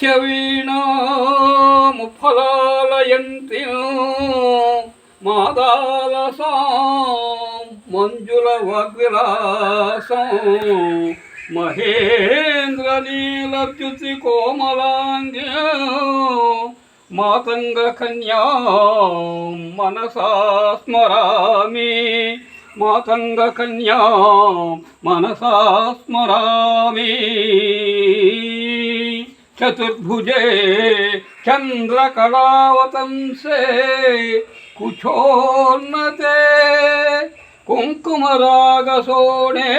ముఖ్యవీణా ముఫలాలయంతి మాదాలసాం మంజుల వాగ్విలాసం మహేంద్ర నీలద్యుతి కోమలాంగ్య మాతంగ కన్యా మనసా స్మరామి మాతంగ కన్యా మనసా స్మరామి చతుర్భుజే చంద్రకళావతంసే కుచోన్నతే కుంకుమరాగసోణే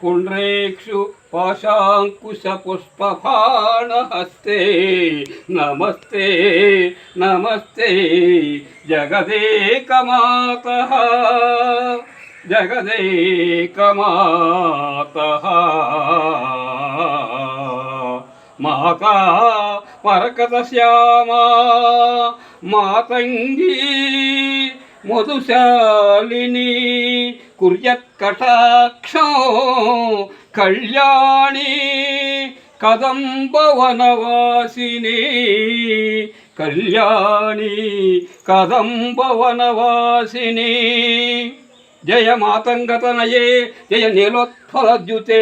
పుండ్రేక్షు పాశాంకుశపుష్పబాణహస్తే నమస్తే నమస్తే జగదేకమాతః జగదేకమాతః మాతా మరకతశ్యామా మాతంగీ మధుశాలిని కుర్యత్కటాక్షం కళ్యాణి కదంబవనవాసిని కళ్యాణి కదంబవనవాసిని జయ మాతంగతనయే జయ నీలోత్ఫలద్యుతే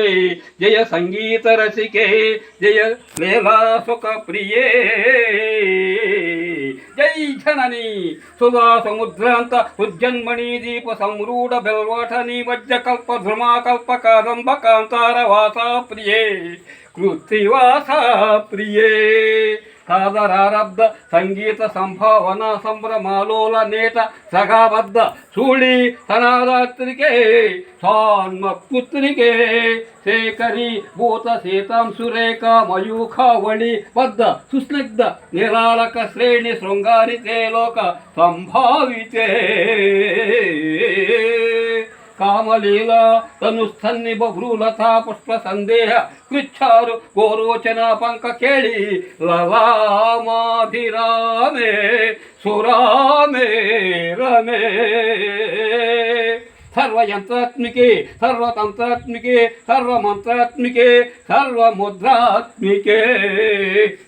జయ సంగీతరసికే జయ లీలాసుఖ ప్రియే జై జనని సుధా సముద్రాంత ఉజ్జన్మణి దీప సంరూఢ బెల్వాఠని వజ్రకల్ప ధ్రుమాకల్ప కాదంబ కాంతార వాసా ప్రియే కృత్తివాసా ప్రియే సాదరారబ్ధ సంగీత సంభావన సంభ్రమాలోల నేట సగాబద్ధ సూళి సనారాత్రికే సాన్మపుత్రికే శేఖరి భూత సీతాం సురేఖ మయూఖావళి బద్ధ సుస్నిగ్ధ నిరాళక శ్రేణి శృంగారితే లోక సంభావితే కామలీలా తనుస్థన్ని బభ్రూలతా పుష్ప సందేహ కృచ్ఛారు గోరోచన పంక కేళి లలామాభిరామే సురామే రమే సర్వయంత్రాత్మికే సర్వతంత్రాత్మికే సర్వమంత్రాత్మికే సర్వముద్రాత్మికే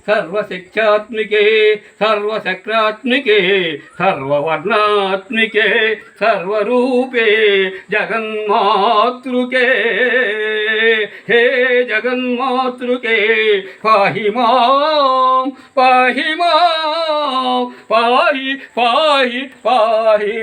సర్వశిక్షాత్మికే సర్వచక్రాత్మికే సర్వవర్ణాత్మికే సర్వరూపే జగన్మాతృకే హే జగన్మాతృకే పాహి మాం పాహి మాం పాహి పాహి పాహి